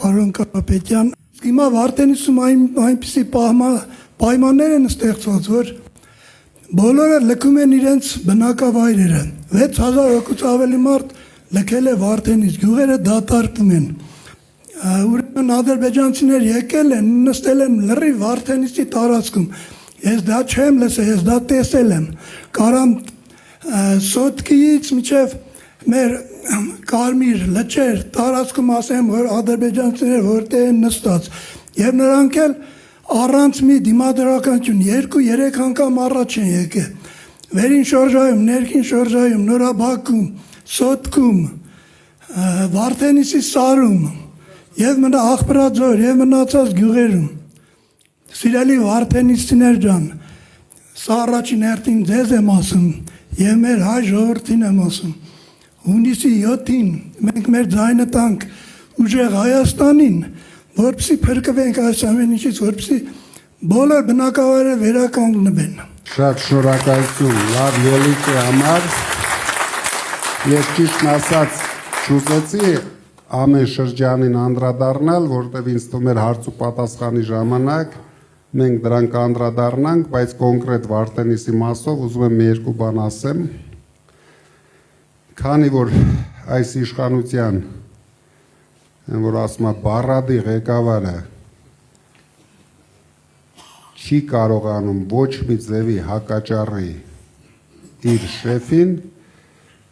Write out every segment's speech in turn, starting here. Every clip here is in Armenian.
Պարոն Կարապետյան, հիմա Վարդենիսում այնպիսի պայմաններ են ստեղծված, որ բոլորը լքում են իրենց բնակավայրերը։ 6000 հոգուց ավելի մարդ լքել է Վարդենիս, գյուղերը դատարկվում են։ Ուրեմն ադրբեջանցիներ եկել են, նստել են լրիվ Վարդենիսի տարածքում։ Ես դա չեմ լսել, ես դա տեսել եմ։ Կարամ Սոտկիից մինչև մեր Կարմիր լճեր տարածքում ասեմ, որ ադրբեջանցիները որտեղ են նստած, եւ նրանք էլ առանց մի դիմադրականություն 2-3 անգամ առաջ են եկել։ Վերին շրջայում, ներքին շրջայում, Նորաբաքում, Սոտքում, Վարդենիսի սարում եւ մնա Աղբրաձոր եւ մնացած գյուղերում։ Սիրելի Վարդենիսցիներ ջան, սա առաջին հերթին ձեզ եմ ասում եւ մեր հայ ժողովրդին եմ ասում։ Հունիսի 7-ին մենք մեր ձայնը տանք ուժեղ Հայաստանին, որպեսզի փրկվենք այս ամեն ինչից, որպեսզի բոլոր բնակավայրերը վերականգնվեն։ Շատ շնորհակալություն լավ ելույթի համար։ Ես ճիշտն ասած չուզեցի ամեն շրջանին անդրադառնալ, որտեղ ինձ թվում էր հարց ու պատասխանի ժամանակ մենք դրանք անդրադառնանք, բայց կոնկրետ Վարդենիսի մասով ուզում եմ մի երկու բան ասեմ։ Քանի որ այս իշխանության, որ ասում է բառադի ղեկավարը չի կարողանում ոչ մի ձևի հակաճառի իր շեֆին,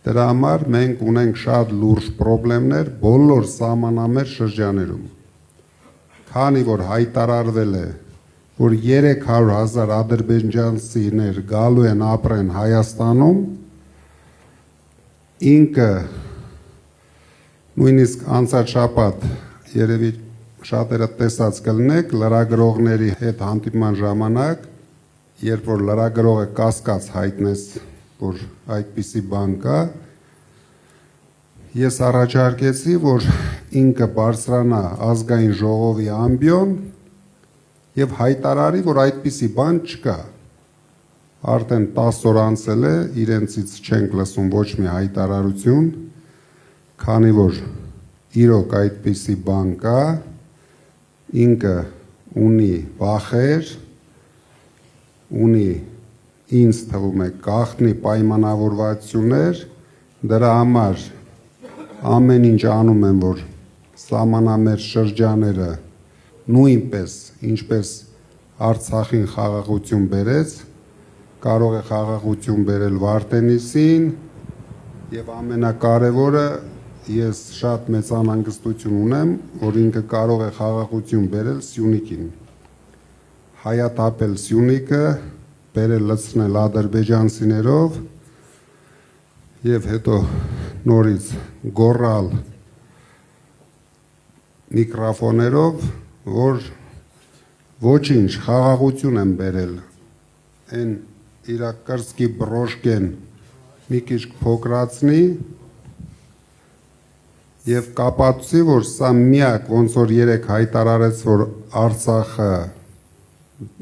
դրա համար մենք ունենք շատ լուրջ պրոբլեմներ բոլոր սահմանամերձ շրջաներում։ Քանի որ հայտարարվել է, որ 300,000 ադրբեջանցիներ գալու են ապրեն Հայաստանում, ինքը նույնիսկ անցած շաբաթ երևի շատերը տեսած կլինեք լրագրողների հետ հանդիպման ժամանակ, երբ որ լրագրողը կասկած հայտնեց, որ այդպիսի բան կա, ես առաջարկեցի, որ ինքը բարձրանա ազգային ժողովի ամբիոն եւ հայտարարի, որ այդպիսի բան չկա։ Արդեն 10 օր անցել է, իրենցից չենք լսում ոչ մի հայտարարություն, քանի որ իրոք այդպիսի բան կա, ինքը ունի վախեր, ունի ինձ թվում է գաղտնի պայմանավորվածություններ, դրա համար ամեն ինչ անում են, որ սահմանամերձ շրջաները նույնպես, ինչպես Արցախին խաղաղություն բերեց, կարող է խաղաղություն բերել Վարդենիսին եւ ամենակարևորը ես շատ մեծ անհանգստություն ունեմ, որ ինքը կարող է խաղաղություն բերել Սյունիքին։ Հայաթափել Սյունիքը, բերել լցնել ադրբեջանցիներով եւ հետո նորից գոռալ միկրոֆոներով, որ ոչինչ խաղաղություն են բերել, այն իր կրծքի բրոշկեն մի քիչ փոքրացնի եւ կապացուցի, որ սա միակ ոնց որ երեք հայտարարեց, որ Արցախը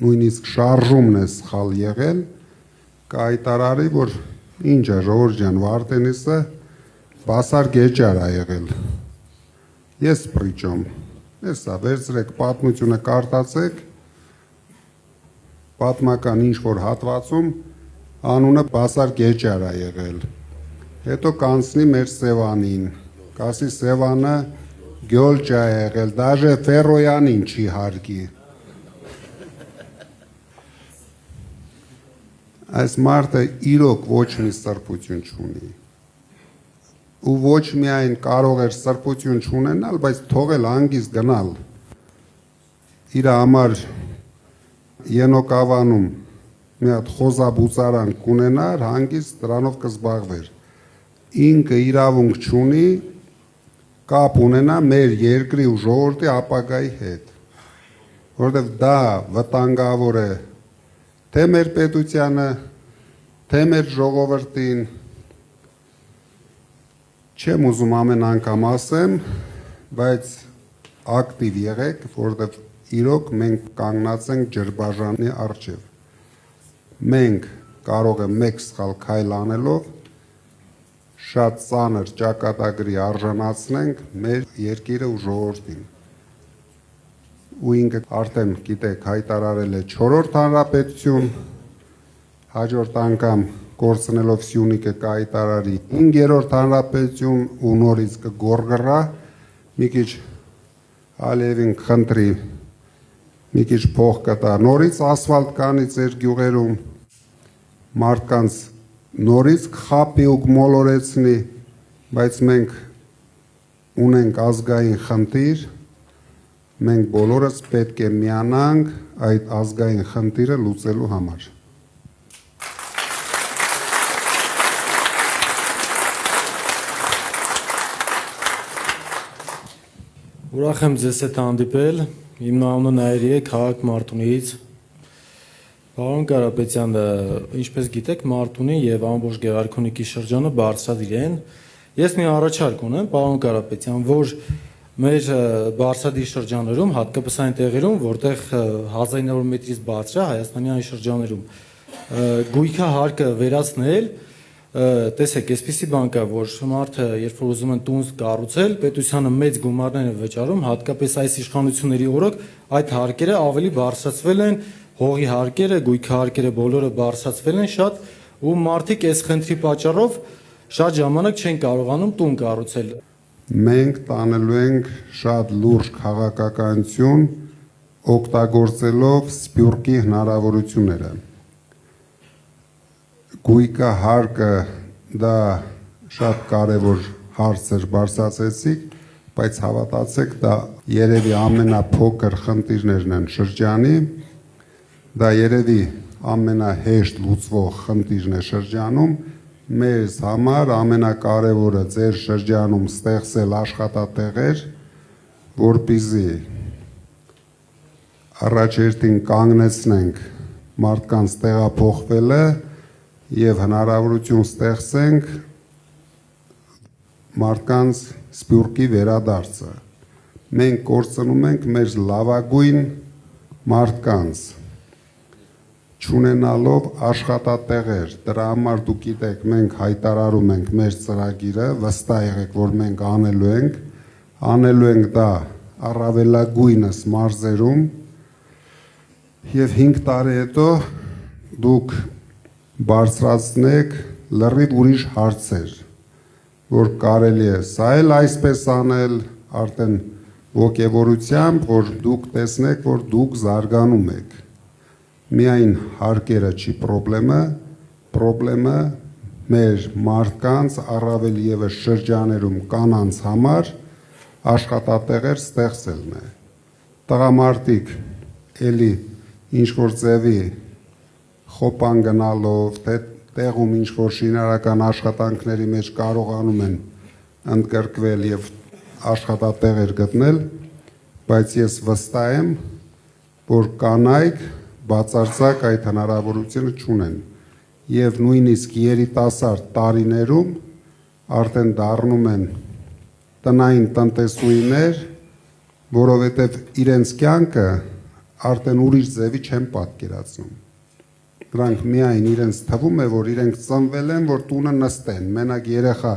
նույնիսկ շարժումն է սխալ եղել, կհայտարարի, որ ինչ է ժողովուրդ ջան, Վարդենիսը բասար գեճար է եղել։ Ես պրիճոմ, հեսա վերցրեք պատմությունը կարտացեք, պատմական ինչ-որ հատվածում անունը բասար գեճար է եղել, հետո կանցնի մեր Սևանին, կասի Սևանը գյոլճա է եղել, դաժե Ֆերոյանին չի հարգի։ Այս մարդը իրոք ոչ մի սրբություն չունի, ու ոչ միայն կարող էր սրբություն չունենալ, բայց թողել հանգիստ գնալ, իր համար Ենոկավանում մի հատ խոզաբուծարան կունենար, հանգիստ դրանով կզբաղվեր։ Ինքը իրավունք չունի կապ ունենա մեր երկրի ու ժողովրդի ապագայի հետ, որովհետև դա վտանգավոր է թե մեր պետությանը, թե մեր ժողովրդին։ Չեմ ուզում ամեն անգամ ասեմ, բայց ակտիվ եղեք, որովհետև իրոք մենք կանգնած ենք ջրբաժանի առջև։ Մենք կարող է մեկ սխալ քայլ անելով շատ ծանր ճակատագրի արժանացնենք մեր երկիրը ու ժողովրդին։ ու ինքը արդեն գիտեք հայտարարել է 4-րդ հանրապետություն, հաջորդ անգամ կորցնելով Սյունիքը կհայտարարի 5-րդ հանրապետություն ու նորից կգորգռա, մի քիչ Ալիևին խնդրի, մի քիչ փող կտա, նորից ասֆալտ կանի ձեր գյուղերում, մարդկանց նորից կխապի ու կմոլորեցնի, բայց մենք ունենք ազգային խնդիր, մենք բոլորս պետք է միանանք այդ ազգային խնդիրը լուծելու համար։ Ուրախ եմ ձեզ հետ հանդիպել, իմ անունը Նայիրի է, քաղաք Մարտունիից։ Պարոն Կարապետյան, ինչպես գիտեք, Մարտունի եւ ամբողջ Գեղարքունիքի շրջանը բարձրադիր են։ Ես մի առաջարկ ունեմ, պարոն Կարապետյան, որ մեր բարձրադիր շրջաներում, հատկապես այն տեղերում, որտեղ 1900 մետրից բարձր է Հայաստանի այն շրջաներում, գույքա հարկը վերացնել, տեսեք, այսպիսի բան կա, որ մարդը, երբ որ ուզում են տուն կառուցել, պետությանը մեծ գումարներ են վճարում, հատկապես այս իշխանությունների օրոք այդ հարկերը ավելի բարձրացվել են, հողի հարկերը, գույքի հարկերը բոլորը բարձրացվել են շատ, ու մարդիկ այս խնդրի պատճառով շատ ժամանակ չեն կարողանում տուն կառուցել։ Մենք տանելու ենք շատ լուրջ քաղաքականություն, օգտագործելով Սփյուռքի հնարավորությունները։ Գույքը հարկը դա շատ կարևոր հարց էր բարձրացեցիք, բայց հավատացեք, դա երևի ամենափոքր խնդիրներն են շրջանի, դա երևի ամենահեշտ լուծվող խնդիրն է շրջանում, մեզ համար ամենակարևորը ձեր շրջանում ստեղծել աշխատատեղեր, որպեսզի առաջերտին կանգնեցնենք մարդկանց տեղափոխվելը եւ հնարավորություն ստեղծենք մարդկանց Սփյուռքի վերադարձը։ Մենք կորցնում ենք մեր լավագույն մարդկանց, չունենալով աշխատատեղեր, դրա համար դուք գիտեք, մենք հայտարարում ենք մեր ծրագիրը, վստահ եղեք, որ մենք անելու ենք դա առավելագույնս մարզերում եւ 5 տարի հետո դուք բարձրացնեք լրիվ ուրիշ հարցեր, որ կարելի է սա էլ այսպես անել, արդեն ոգևորությամբ, որ դուք տեսնեք, որ դուք զարգանում եք։ Միայն հարկերը չի պրոբլեմը մեր մարդկանց առավել եւս շրջաներում կանանց համար աշխատատեղեր ստեղծելն է։ Տղամարդիկ էլի ինչ որ ձևի խոպան գնալով, թե տեղում ինչ որ շինարական աշխատանքների մեջ կարողանում են ընդգրկվել եւ աշխատատեղեր գտնել, բայց ես վստահ եմ, որ կանայք բացարձակ այդ հնարավորությունը չունեն եւ նույնիսկ երիտասարդ տարիներում արդեն դառնում են տնային տնտեսուհիներ, որովհետեւ իրենց կյանքը արդեն ուրիշ ձևի չեն պատկերացնում։ Դրանք միայն իրենց թվում է, որ իրենք ծնվել են, որ տունը նստեն, մենակ երեխա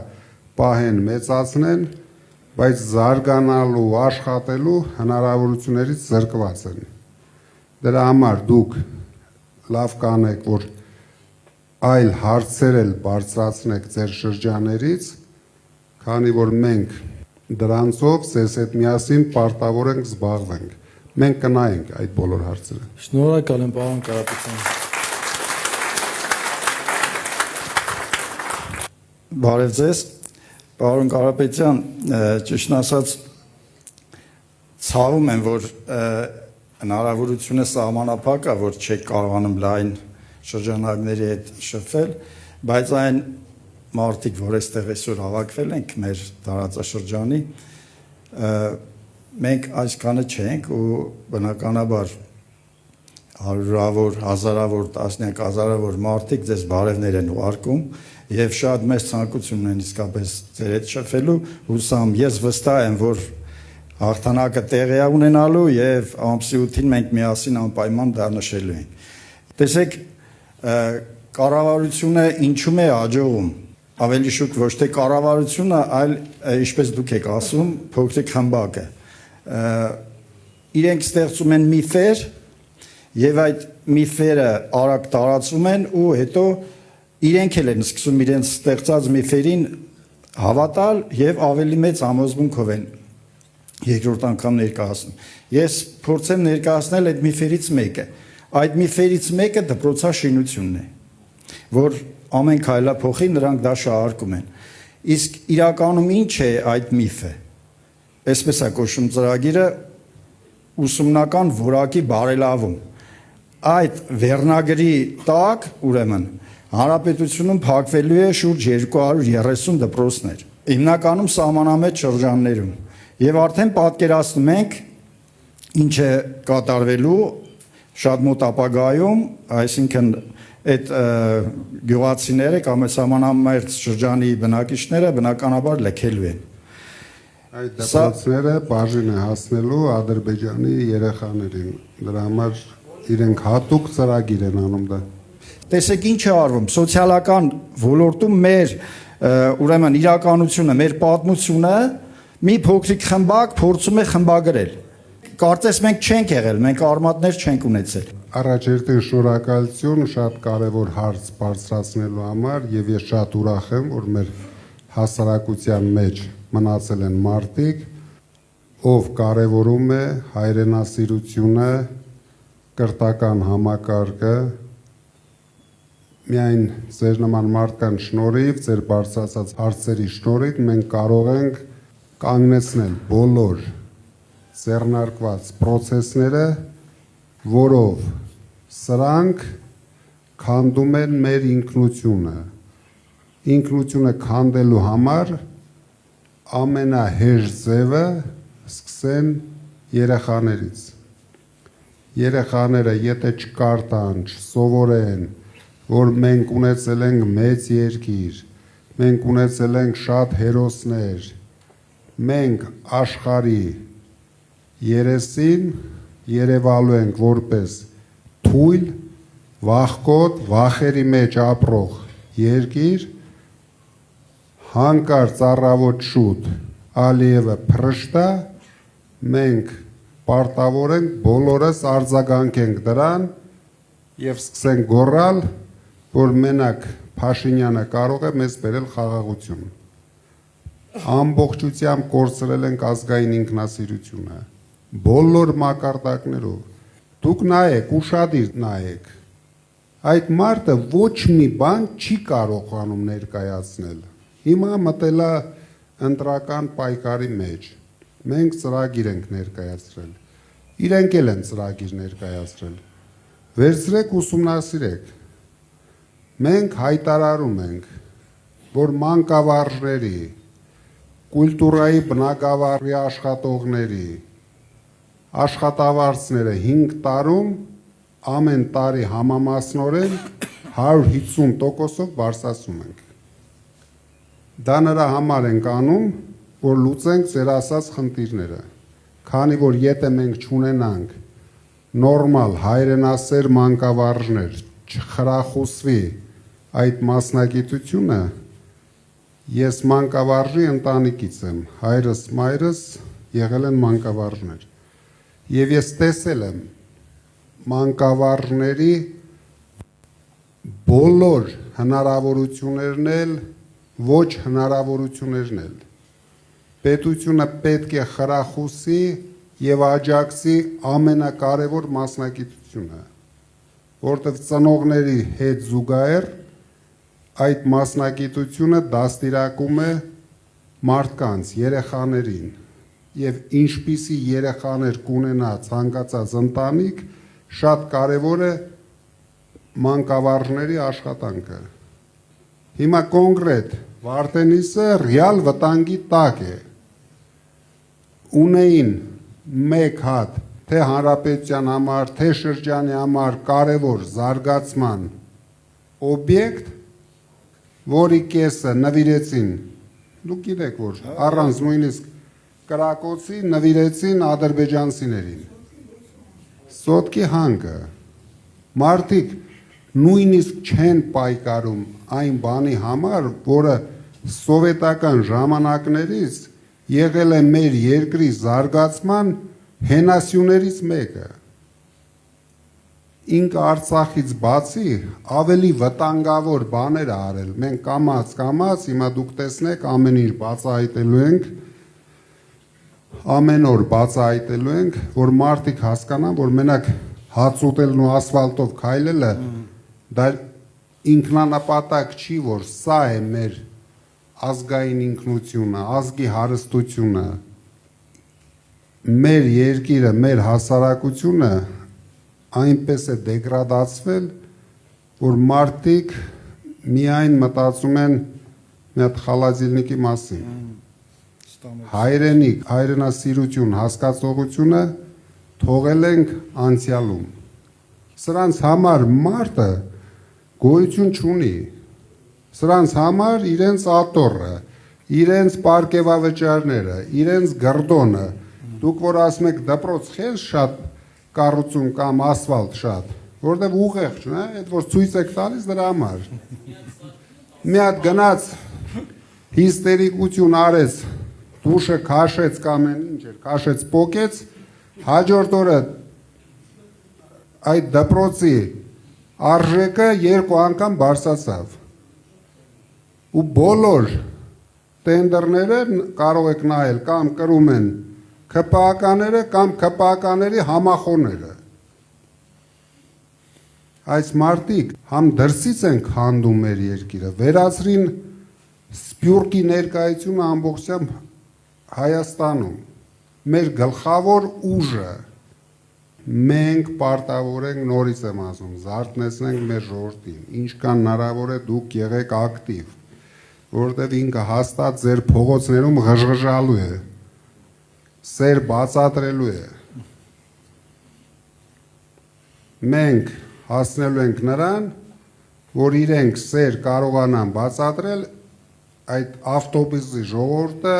պահեն, մեծացնեն, բայց զարգանալու, աշխատելու հնարավորություններից զրկված են։ Դրա համար դուք լավ կանեք, որ այլ հարցեր էլ բարձրացնեք ձեր շրջաներից, քանի որ մենք դրանցով ձեզ հետ միասին պարտավոր ենք զբաղվենք։ Մենք կնայենք այդ բոլոր հարցերը։ Շնորհակալ եմ, պարոն Կարապետյան։ Բարև ձեզ, պարոն Կարապետյան, ճիշտն ասած ցավում եմ, որ հնարավորությունը սահմանափակ է, որ չեք կարողանում լայն շրջանակների հետ շփվել, բայց այն մարդիկ, որ այստեղ այսօր հավաքվել ենք մեր տարածաշրջանի, մենք այսքանը չենք ու բնականաբար հարյուրավոր, հազարավոր, տասնյակ հազարավոր մարդիկ ձեզ բարևներ են ուղարկում եւ շատ մեծ ցանկություն ունեն իսկապես ձեր հետ շփվելու, հուսամ ես վստահ եմ, որ հաղթանակը տեղի է ունենալու եւ ամսի 8-ին մենք միասին անպայման դա նշելու ենք։ Տեսեք, կառավարությունը ինչու է աջողում, ավելի շուտ ոչ թե կառավարությունը, այլ ինչպես դուք եք ասում, փոքրիկ խմբակը։ իրենք ստեղծում են միֆեր եւ այդ միֆերը արագ տարածում են ու հետո իրենք էլ են սկսում իրենց ստեղծած միֆերին հավատալ եւ ավելի մեծ համոզմունքով են երկրորդ անգամ ներկայացնում։ Ես փորձեմ ներկայացնել այդ միֆերից մեկը։ Այդ միֆերից մեկը դպրոցաշինությունն է, որ ամեն քայլափոխի նրանք դա շահարկում են։ Իսկ իրականում ինչ է այդ միֆը։ Այսպես է կոչվում ծրագիրը ուսումնական որակի բարելավում։ Այդ վերնագրի տակ, ուրեմն, հանրապետությունում փակվելու է շուրջ 230 դպրոցներ, հիմնականում սահմանամետ շրջաններում։ Եվ արդեն պատկերացնում ենք ինչ է կատարվելու շատ մոտ ապագայում, այսինքն այդ գյուղացիները կամ սահմանամերձ շրջանի բնակիչները բնականաբար լքելու են։ Այդ դպրոցները բաժին է հասնելու Ադրբեջանի երեխաներին։ Դրա համար իրենք հատուկ ծրագիր են անում դա։ Տեսեք ինչ է արվում սոցիալական ոլորտում մեր ուրեմն իրականությունը, մեր պատմությունը մի փոքրիկ խմբակ փորձում է խմբագրել։ Կարծես մենք չենք եղել, մենք արմատներ չենք ունեցել։ Առաջերտին շնորհակալություն շատ կարևոր հարց բարձրացնելու համար եւ ես շատ ուրախ եմ, որ մեր հասարակության մեջ մնացել են մարդիկ, ով կարևորում է հայրենասիրությունը, կրթական համակարգը, միայն ձեր նման մարդկանց շնորհիվ, ձեր բարձրացած հարցերի շնորհիվ մենք կարող ենք կանգնեցնել բոլոր ձեռնարկված process-ները, որով սրանք քանդում են մեր ինքնությունը։ Ինքնությունը քանդելու համար ամենահեշտ ձևը սկսեն երեխաներից։ Երեխաները եթե չկարդան, չսովորեն, որ մենք ունեցել ենք մեծ երկիր, մենք ունեցել ենք շատ հերոսներ, մենք աշխարհի երեսին երևալու ենք որպես թույլ, վախկոտ, վախերի մեջ ապրող երկիր, հանկարծ առավոտ շուտ Ալիևը փրշտա, մենք պարտավոր ենք բոլորս արձագանքենք դրան եւ սկսենք գոռալ, որ մենակ Փաշինյանը կարող է մեզ բերել խաղաղություն։ Ամբողջությամբ կորցրել ենք ազգային ինքնասիրությունը, բոլոր մակարդակներով։ Դուք նայեք, ուշադիր նայեք։ Այդ մարդը ոչ մի բան չի կարողանում ներկայացնել։ Հիմա մտել է ընտրական պայքարի մեջ։ Մենք ծրագիր ենք ներկայացրել։ Իրենք էլ են ծրագիր ներկայացրել։ Վերցրեք ուսումնասիրեք։ Մենք հայտարարում ենք, որ մանկավարժների, կուլտուրայի բնակավարի աշխատողների, աշխատավարձները 5 տարում ամեն տարի համամասնորեն 150%-ով բարձրացում ենք։ Դա նրա համար ենք անում, որ լուծենք ձեր ասած խնդիրները, քանի որ եթե մենք չունենանք նորմալ հայրենասեր մանկավարժներ, չխրախուսվի այդ մասնագիտությունը, ես մանկավարժի ընտանիքից եմ, հայրս, մայրս եղել են մանկավարժներ, եւ ես տեսել եմ մանկավարժների բոլոր հնարավորություններն էլ, ոչ հնարավորություններն էլ։ Պետությունը պետք է խրախուսի եւ աջակցի ամենակարևոր մասնագիտությունը, որտեղ ծնողների հետ զուգահեռ այդ մասնագիտությունը դաստիարակում է մարդկանց, երեխաներին եւ ինչպիսի երեխաներ կունենա ցանկացած ընտանիք, շատ կարեւոր է մանկավարժների աշխատանքը։ Հիմա կոնկրետ Վարդենիսը ռեալ վտանգի տակ է։ Ունեին մեկ հատ թե հանրապետության համար, թե շրջանի համար կարևոր զարգացման օբյեկտ, որի կեսը նվիրեցին, դուք գիտեք, որ առանց նույնիսկ կրակոցի նվիրեցին ադրբեջանցիներին։ Սոտկի հանգը, մարդիկ նույնիսկ չեն պայքարում այն բանի համար, որը սովետական ժամանակներից եղել է մեր երկրի զարգացման հենասյուներից մեկը ինքը Արցախից բացի ավելի վտանգավոր բաներ ա արել։ Մենք կամաց, հիմա դուք տեսնեք ամեն ինչ բացահայտելու ենք, ամեն օր բացահայտելու ենք, որ մարդիկ հասկանան, որ մենակ հաց ուտելն ու ասֆալտով քայլելը դա ինքնանպատակ չի, որ սա է մեր ազգային ինքնությունը, ազգի հարստությունը, մեր երկիրը, մեր հասարակությունը այնպես է դեգրադացվել, որ մարդիկ միայն մտածում են մի հատ խալազիլնիկի մասին։ Հայրենիք, հայրենասիրություն, հասկացողությունը թողել ենք անցյալում։ Սրանց համար մարդը գոյություն չունի։ Սրանց համար իրենց աթոռը, իրենց պարգևավճարները, իրենց գռդոնը, դուք որ ասում եք դպրոց խես շատ կառուցում կամ ասֆալտ շատ, որտեվ ուղեղ չունի, այդ որ ցույց եք տալիս դրա համար։ Մի հատ գնաց հիստերիկություն արեց, դուշը քաշեց կամ ինչ էր, քաշեց պոկեց, հաջորդ օրը այդ դպրոցի արժեքը 2 անգամ բարձրացավ։ Ու բոլոր տենդերները կարող եք նայել կամ կրում են ԿՊԱ-ները կամ ԿՊԱ-ների համախոհները։ Այս մարդիկ համ դրսից են քանդում մեր երկիրը, վերացրին սփյուռքի ներկայությունը ամբողջությամբ Հայաստանում, մեր գլխավոր ուժը, մենք պարտավոր ենք, նորից եմ ասում, զարթնեցնենք մեր ժողովրդին, ինչքան հնարավոր է դուք եղեք ակտիվ, որովհետև ինքը հաստատ ձեր փողոցներում ղժղժալու է, սեր բացատրելու է։ Մենք հասնելու ենք նրան, որ իրենք սեր կարողանան բացատրել այդ ավտոբուսի ժողովուրդը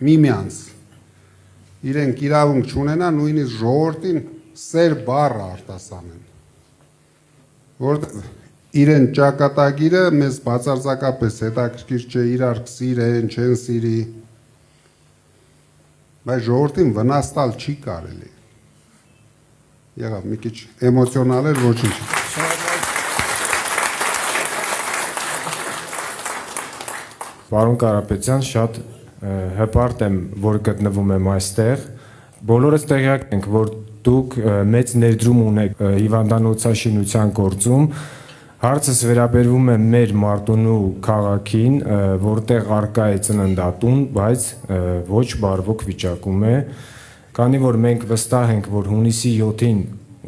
միմյանց։ Իրենք իրավունք չունենան նույնիսկ ժողովրդին սեր բառը արտասանեն։ Որտեղ իրեն ճակատագիրը մեզ բացարձակապես հետաքրքիր չէ, իրար սիրեն, չեն սիրի, բայց ժողովրդին վնաս տալ չի կարելի։ Եղավ մի քիչ էմոցիոնալ էր, ոչինչ։ Պարոն Կարապետյան, շատ հպարտ եմ, որ գտնվում եմ այստեղ։ Բոլորս տեղյակ ենք, որ դուք մեծ ներդրում ունեք հիվանդանոցաշինության գործում։ Հարցս վերաբերվում է մեր Մարտունու քաղաքին, որտեղ արկա է ծննդատուն, բայց ոչ բարվոք վիճակում է, քանի որ մենք վստահ ենք, որ հունիսի 7-ին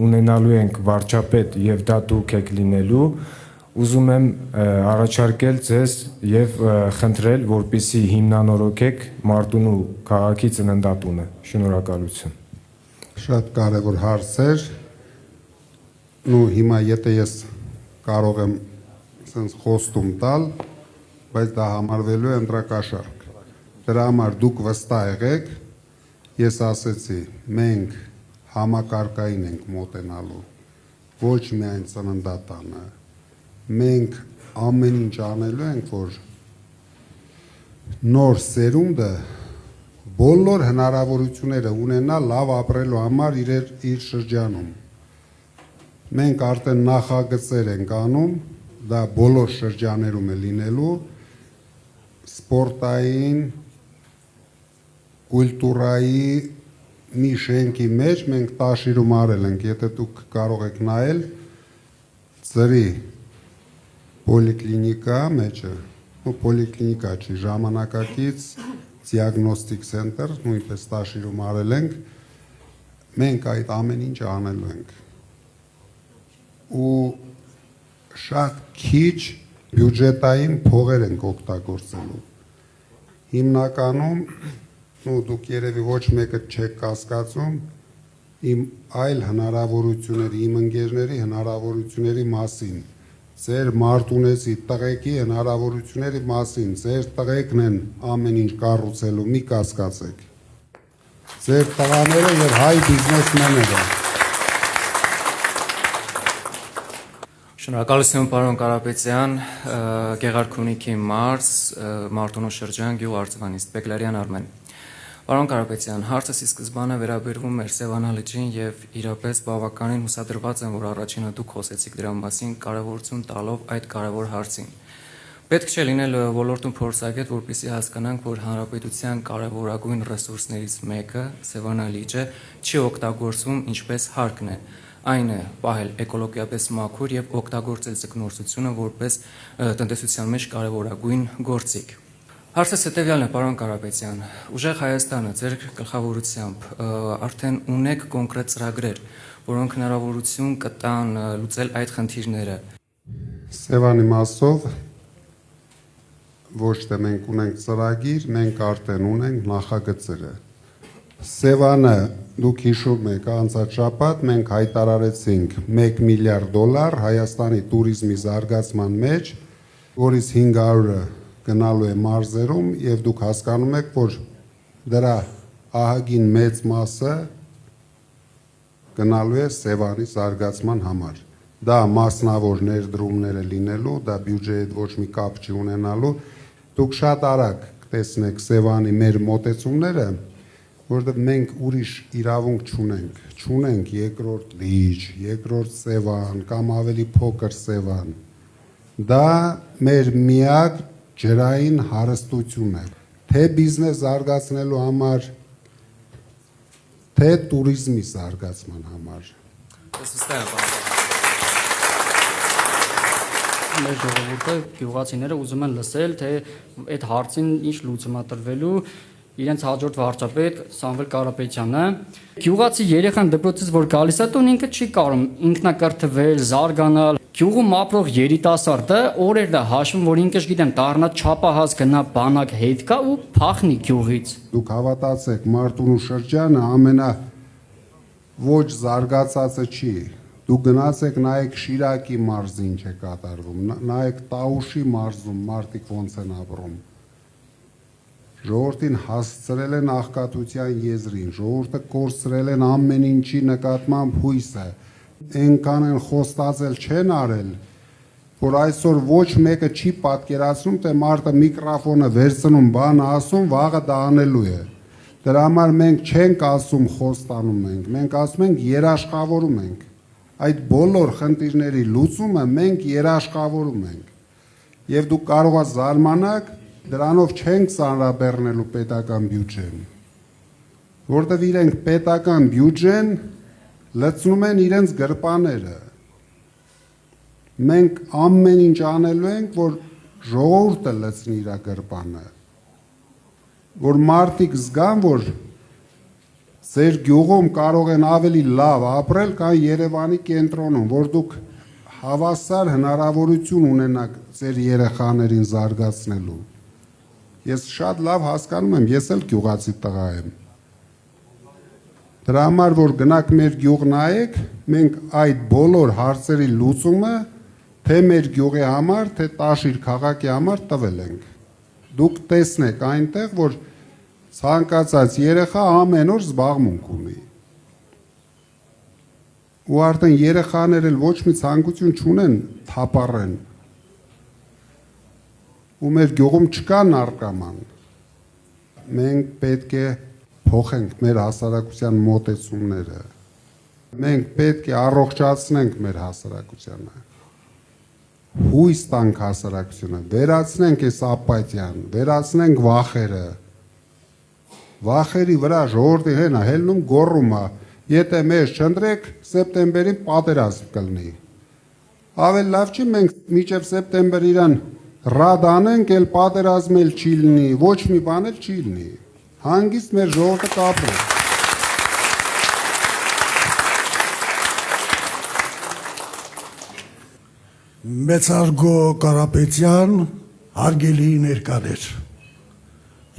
ունենալու ենք վարչապետ եւ դա դուք եք լինելու, ուզում եմ առաջարկել ձեզ եւ խնդրել, որպեսզի հիմնանորոգեք Մարտունու քաղաքի ծննդատունը։ Շնորհակալություն։ Շատ կարևոր հարց էր։ Նու հիմա եթե ես կարող եմ սենց խոստում տալ, բայց դա համարվելու է ընտրակաշարք։ Դրա համար դուք վստահ եղեք, ես ասեցի, մենք համակարգային ենք մոտենալու, ոչ միայն ծննդատանը, մենք ամեն ինչ անելու ենք, որ նոր սերունդը բոլոր հնարավորությունները ունենա լավ ապրելու համար իր շրջանում։ Մենք արդեն նախագծեր ենք անում, դա բոլոր շրջաներում է լինելու, սպորտային, կուլտուրայի մի շենքի մեջ մենք Տաշիրում արել ենք, եթե դուք կարող եք նայել, ծրի պոլիկլինիկա մեջը, պոլիկլինիկա չի, ժամանակակից դիագնոստիկ սենտր, նույնպես Տաշիրում արել ենք, մենք այդ ամեն ինչ անելու ենք։ Ու շատ քիչ բյուջետային փողեր ենք օգտագործելու։ Հիմնականում, դուք երևի ոչ մեկը չեք կասկածում, իմ այլ հնարավորությունների, իմ ընկերների հնարավորությունների մասին, ձեր մարտունեցի տղեկի հնարավորությունների մասին, ձեր տղեկն են ամեն ինչ կառուցելու, մի կասկածեք։ Ձեր տղաները եւ հայ բիզնեսմենները։ Շնորհակալություն պարոն Կարապետյան, Գեղարքունիքի մարզ, Մարտունու շրջան, գյուղ Արծվանից, Բեկլարյան Արմեն։ Պարոն Կարապետյան, հարցս ի սկզբանե վերաբերվում էր Սևանա լճին եւ իրապես բավականին հուսադրված եմ, որ առաջինը դուք խոսեցիք դրա մասին, կարևորություն տալով այդ կարևոր հարցին։ Պետք չէ լինել ոլորտում փորձագետ, որպեսզի հասկանանք, որ հանրապետության կարևորագույն ռեսուրսներից մեկը, Սևանա լիճը, չի օգտագործվում ինչպես հարկն է։ Այն է պահել էկոլոգիապես մաքուր եւ օգտագործել ձկնորսությունը որպես տնտեսության մեջ կարևորագույն գործիք։ Հարցս հետևյալն է, պարոն Կարապետյան, ուժեղ Հայաստանը ձեր գլխավորությամբ արդեն ունեք կոնկրետ ծրագրեր, որոնք հնարավորություն կտան լուծել այդ խնդիրները։ Սևանի մասով ոչ թե մենք ունենք ծրագիր, մենք արդեն ունենք նախագծերը։ Սևանը դուք հիշում եք անցած շաբաթ մենք հայտարարեցինք $1 միլիարդ Հայաստանի туриզմի զարգացման մեջ, որից 500-ը գնալու է մարզերում եւ դուք հասկանում եք, որ դրա ահագին մեծ մասը գնալու է Սևանի զարգացման համար։ Դա մասնավոր ներդրումներ է լինելու, դա բյուջեի հետ ոչ մի կապ չի ունենալու։ Դուք շատ արագ կտեսնեք Սևանի մեր մոտեցումները, որովհետև մենք ուրիշ իրավունք չունենք երկրորդ լիճ, երկրորդ Սևան կամ ավելի փոքր Սևան։ Դա մեր միակ ջրային հարստությունն է, թե բիզնես զարգացնելու համար, թե туриզմի զարգացման համար։ Մեր ժողովուրդը, գյուղացիները ուզում են լսել, թե այդ հարցին ինչ լուծում է տրվելու իրենց հաջորդ վարչապետ Սամվել Կարապետյանը։ Գյուղացի երեխան դպրոցից որ գալիս է տուն, ինքը չի կարող ինքնակրթվել, զարգանալ։ Գյուղում ապրող երիտասարդը օրերն է հաշվում, որ ինքը գիտեմ դառնա չափահաս գնա բանակ հետ կա ու փախնի գյուղից։ Դուք հավատացեք, Մարտունու շրջանը ամենա ոչ զարգացածը չի։ Դուք գնացեք նայեք Շիրակի մարզին ինչ է կատարվում, նայեք Տաուշի մարզում մարդիկ ոնց են ապրում։ Ժողովրդին հասցրել են աղքատության եզրին, ժողովուրդը կորցրել են ամեն ինչի նկատմամբ հույսը, այնքան են խոստացել չեն արել, որ այսօր ոչ մեկը չի պատկերացնում, թե մարդը միկրոֆոնը վերցնում, բան ասում, վաղը դա անելու է։ Դրա համար մենք չենք ասում խոստանում ենք, մենք ասում ենք երաշխավորում ենք։ Այդ բոլոր խնդիրների լուծումը մենք երաշխավորում ենք։ Եվ դուք կարող եք զարմանալ, դրանով չենք ծանրաբեռնելու պետական բյուջեն, որտեղ իրենք պետական բյուջեն լցնում են իրենց գրպաները։ Մենք ամեն ինչ անելու ենք, որ ժողովուրդը լցնի իր գրպանը, որ մարդիկ զգան, որ ձեր գյուղում կարող են ավելի լավ ապրել, քան Երևանի կենտրոնում, որ դուք հավասար հնարավորություն ունենաք ձեր երեխաներին զարգացնելու։ Ես շատ լավ հասկանում եմ, ես էլ գյուղացի տղա եմ։ Դրա համար, որ գնաք մեր գյուղ նայեք, մենք այդ բոլոր հարցերի լուծումը թե մեր գյուղի համար, թե Տաշիր քաղաքի համար տվել ենք։ Դուք տեսնեք այնտեղ, որ ցանկացած երեխա ամեն օր զբաղմունք ունի։ Ու արդեն երեխաներ էլ ոչ մի ցանկություն չունեն թափառեն։ Ու մեր գյուղում չկա նարկոման։ Մենք պետք է փոխենք մեր հասարակության մոտեցումները։ Մենք պետք է առողջացնենք մեր հասարակությանը։ Հույս տանք հասարակությունը, վերացնենք այս ապաթիան, վերացնենք վախերը։ Վախերի վրա ժողովրդի հենա հելնում գոռում է, եթե մեզ չընտրեք, սեպտեմբերին պատերազմ կլինի։ Ավելի լավ չի մենք մինչև սեպտեմբեր իրան ռադ անենք, էլ պատերազմ էլ չի լինի, ոչ մի բան էլ չի լինի։ Հանգիստ մեր ժողովուրդը կապրի։ Մեծարգո Կարապետյան, հարգելի ներկաներ։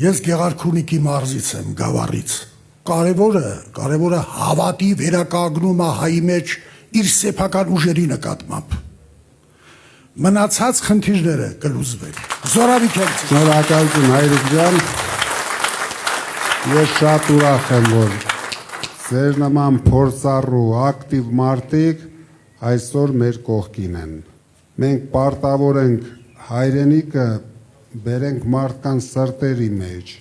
Ես Գեղարքունիքի մարզից եմ, Գավառից։ Կարևորը հավատի վերականգնումը հայի մեջ իր սեփական ուժերի նկատմամբ։ Մնացած խնդիրները կլուծվեն։ Զորավիք եմ։ Շնորհակալություն Հայրիկ ջան։ Ես շատ ուրախ եմ, որ ձեր նման փորձառու ակտիվ մարդիկ այսօր մեր կողքին են։ Մենք պարտավոր ենք հայրենիքը բերենք մարդկանց սրտերի մեջ։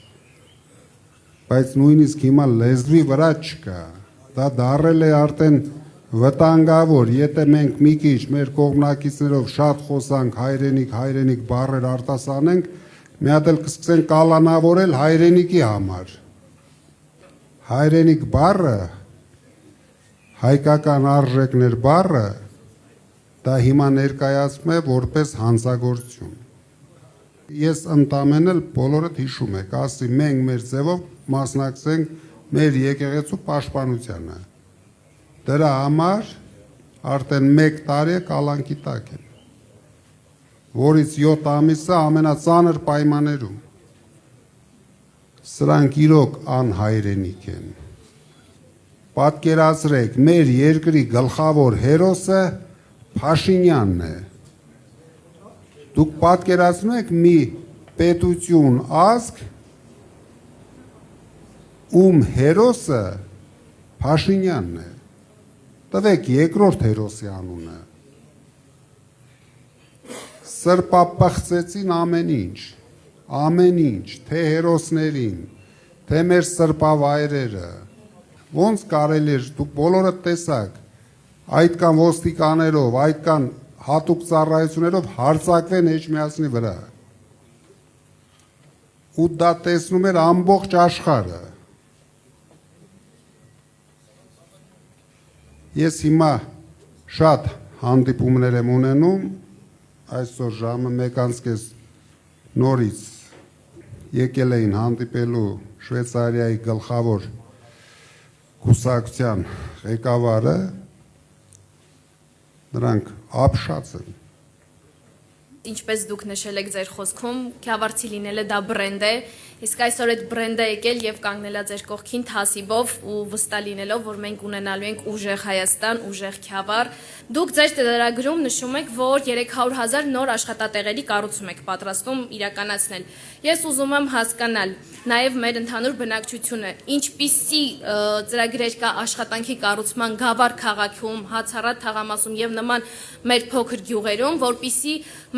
բայց նույնիսկ հիմա լեզվի վրա չկա։ Դա դարել է արդեն վտանգավոր, եթե մենք մի քիչ մեր կողմնակիցներով շատ խոսանք հայրենիք բառեր արտասանենք, մի հատ էլ կսկսեն կալանավորել հայրենիքի համար։ Հայրենիք բառը, հայկական արժեքներ բառը, դա հիմա ներկայացում է որպես հանցագործություն։ Ես ընդամենը բոլորդ հիշում եք, ասի մենք մեր ձևով մասնակցենք մեր եկեղեցու պաշտպանությանը։ Դրա համար արդեն 1 տարի կալանքի տակ են, որից 7 ամիսը ամենածանր պայմաններում։ Սրանք իրոք անհայրենիք են։ Պատկերացրեք, մեր երկրի գլխավոր հերոսը Փաշինյանն է։ Դուք պատկերացնում եք մի պետություն, ազգ, ում հերոսը Փաշինյանն է։ Տվեք երկրորդ հերոսի անունը։ Սրբապղծեցին ամեն ինչ, թե հերոսներին, թե մեր սրբավայրերը։ Ոնց կարելի է, դուք բոլորը տեսակ, այդքան ոստիկաներով, այդքան հատուկ ծառայություններով հարձակվեն Էջմիածնի վրա։ Ու դա տեսնում էր ամբողջ աշխարհը։ Ես հիմա շատ հանդիպումներ եմ ունենում, այսօր ժամը 1:30 նորից եկել էին հանդիպելու Շվեյցարիայի գլխավոր կուսակցության ղեկավարը, նրանք ապշած են։ Ինչպես դուք նշել եք ձեր խոսքում, Քյավառցի լինելը դա բրենդ է, իսկ այսօր այդ բրենդը եկել եւ կանգնելա ձեր կողքին թասիբով ու վստահ լինելով, որ մենք ունենալու ենք ուժեղ Հայաստան, ուժեղ Քյավառ։ Դուք ձեր ծրագրում նշում եք, որ 300,000 նոր աշխատատեղերի կառուցում եք պատրաստում իրականացնել։ Ես ուզում եմ հասկանալ նաեւ մեր ընդհանուր բնակչությունը, ինչպիսի ծրագրեր կա աշխատանքի կառուցման Գավառ քաղաքում, Հացառատ թաղամասում եւ նման մեր փոքր գյուղերում, որպիսի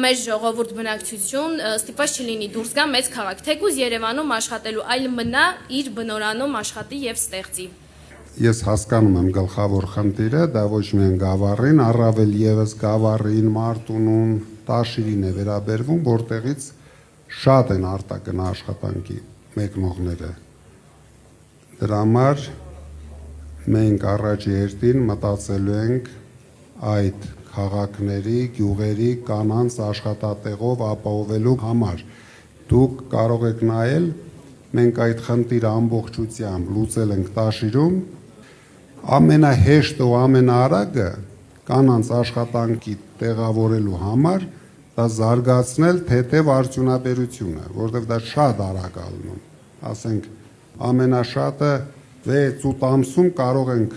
մեր ժողովուրդ բնակչություն ստիպված չլինի դուրս գա մեծ քաղաք, թեկուզ Երևանում աշխատելու, այլ մնա իր բնորանում աշխատի եւ ստեղծի։ Ես հասկանում եմ գլխավոր խնդիրը, դա ոչ միայն Գավառին, առավել եւս Գավառին, Մարտունուն, Տաշիրին է վերաբերվում, որտեղից շատ են արտակն աշխատանքի մեկնողները։ Դրա համար մենք առաջի հերթին մտածելու ենք այդ քաղաքների, գյուղերի կանանց աշխատատեղով ապահովելու համար։ Դուք կարող եք նայել, մենք այդ խնդիրը ամբողջությամբ լուծել ենք Տաշիրում, ամենահեշտ ու ամենաարագը կանանց աշխատանքի տեղավորելու համար դա զարգացնել թեթև արդյունաբերությունը, որովհետև դա շատ արագ ալնում։ Ասենք ամենաշատը 6-8 ամսում կարող ենք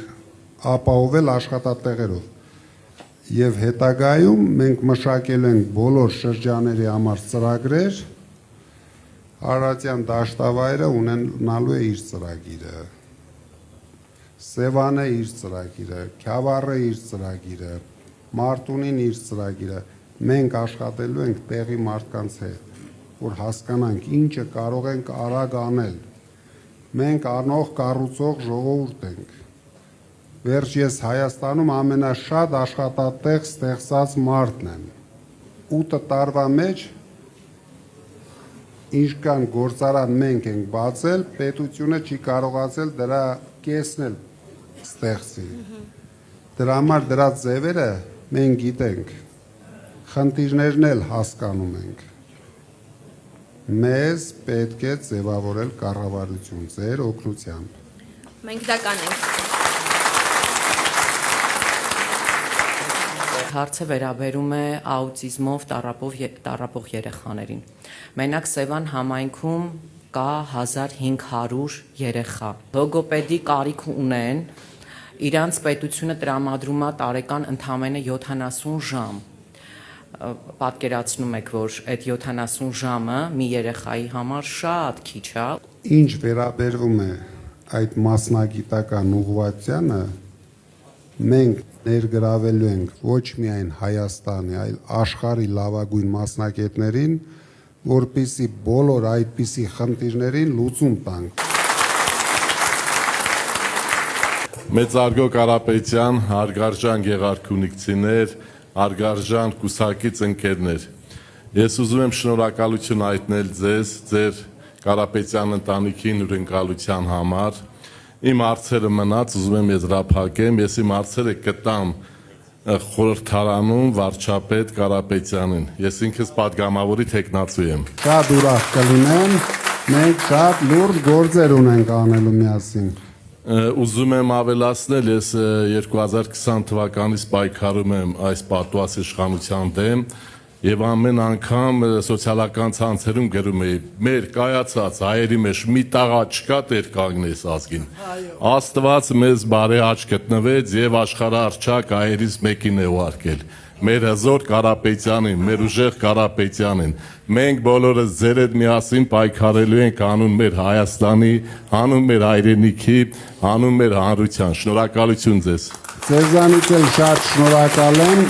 ապահովել աշխատատեղերով։ Եվ հետագայում մենք մշակել ենք բոլոր շրջաների համար ծրագրեր, Արարատյան դաշտավայրը ունենալու է իր ծրագիրը, Սևանը իր ծրագիրը, Քյավառը իր ծրագիրը, Մարտունին իր ծրագիրը, մենք աշխատելու ենք տեղի մարդկանց հետ, որ հասկանանք ինչը կարող ենք արագ անել, մենք անող կառուցող ժողովուրդ ենք, վերջ ես Հայաստանում ամենաշատ աշխատատեղ ստեղծած մարդն եմ, 8 տարվա մեջ ինչքան գործարան մենք ենք բացել, պետությունը չի կարողացել դրա կեսն էլ ստեղծի, դրա համար դրա ձևերը մենք գիտենք, խնդիրներն էլ հասկանում ենք, մեզ պետք է ձևավորել կառավարություն ձեր օգնությամբ։ Մենք դա կանենք։ Հարցը վերաբերում է աուտիզմով տառապող երեխաներին։ Մենակ Սևան համայնքում կա 1500 երեխա։ Լոգոպեդի կարիք ունեն, իրանց պետությունը տրամադրում է տարեկան ընդամենը 70 ժամ։ Պատկերացնում եք, որ այդ 70 ժամը մի երեխայի համար շատ քիչ է։ Ինչ վերաբերվում է այդ մասնագիտական ուղղվածությանը, մենք ներգրավելու ենք ոչ միայն Հայաստանի, այլ աշխարհի լավագույն մասնագետներին, որպիսի բոլոր այդպիսի խնդիրներին լուծում տանք։ Մեծարգո Կարապետյան, հարգարժան գեղարքունիքցիներ, հարգարժան կուսակից ընկերներ։ Ես ուզում եմ շնորհակալություն հայտնել ձեզ, ձեր Կարապետյան ընտանիքին ուրենկալության համար։ Իմ հարցերը մնաց, ուզում եմ եզրափակեմ, ես իմ հարցերը կտամ խորհրդարանում վարչապետ Կարապետյանին։ Ես ինքս падգամավորի տեխնացու եմ։ Շատ ուրախ կլինեմ, մենք շատ լուրջ գործեր ունենք անելու միասին։ Ուզում եմ ավելացնել, ես 2020 թվականից պայքարում եմ այս պատուած իշխանության դեմ եւ ամեն անգամ սոցիալական ցանցերում գրում էի մեր կայացած հայերի մեջ մի տաղա չկա տեր կանգնես ազգին Աստված մեզ բարի աճ գտնվեց եւ աշխարհարչակ հայերից մեկին է ուղարկել մեր հզոր Կարապետյանին, մեր ուժեղ Կարապետյանին մենք բոլորս ձեր հետ միասին պայքարելու ենք անուն մեր Հայաստանի, անուն մեր հայրենիքի, անուն մեր հանրության։ Շնորհակալություն ձեզ։ Ձեզանից էլ շատ շնորհակալ եմ։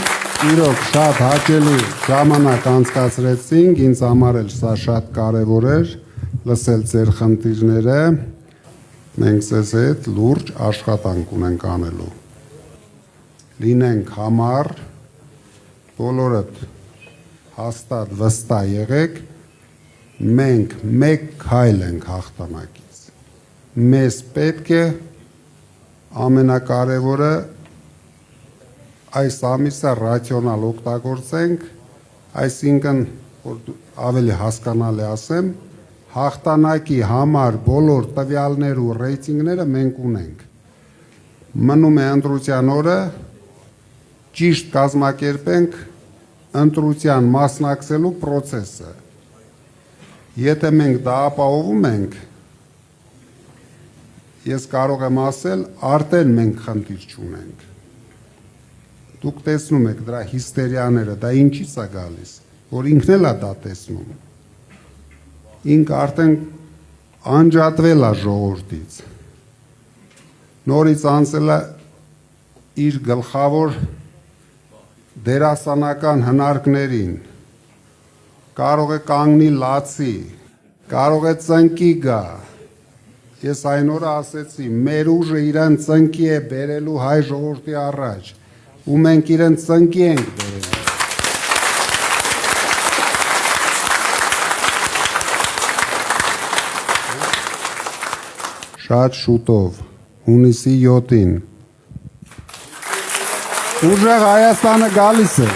Իրոք շատ հաճելի ժամանակ անցկացրեցինք, ինձ համար էլ սա շատ կարևոր էր լսել ձեր խնդիրները։ Մենք ձեզ հետ լուրջ աշխատանք ունենք անելու։ Լինենք համառ, բոլորդ հաստատ վստահ եղեք, մենք մեկ քայլ ենք հաղթանակից։ Մեզ պետք է ամենակարևորը այս ամիսը ռացիոնալ օգտագործենք, այսինքն որ ավելի հասկանալի ասեմ, հաղթանակի համար բոլոր տվյալներ ու ռեյտինգները մենք ունենք։ Մնում է ընտրության օրը ճիշտ կազմակերպենք ընտրության մասնակցելու process-ը։ Եթե մենք դա ապահովում ենք, ես կարող եմ ասել, արդեն մենք խնդիր չունենք։ Դուք տեսնում եք դրա հիստերիաները, դա ինչից է գալիս, որ ինքն էլ է դա տեսնում։ Ինք արդեն անջատվել է ժողովրդից։ Նորից անցել է իր գլխավոր դերասանական հնարքներին, կարող է կանգնի լացի, կարող է ծնկի գա, ես այն օրը ասեցի, մեր ուժը իրեն ծնկի է բերելու հայ ժողովրդի առաջ, ու մենք իրեն ծնկի ենք բերելու։ Շատ շուտով, հունիսի 7-ին, ուժեղ Հայաստանը գալիս է։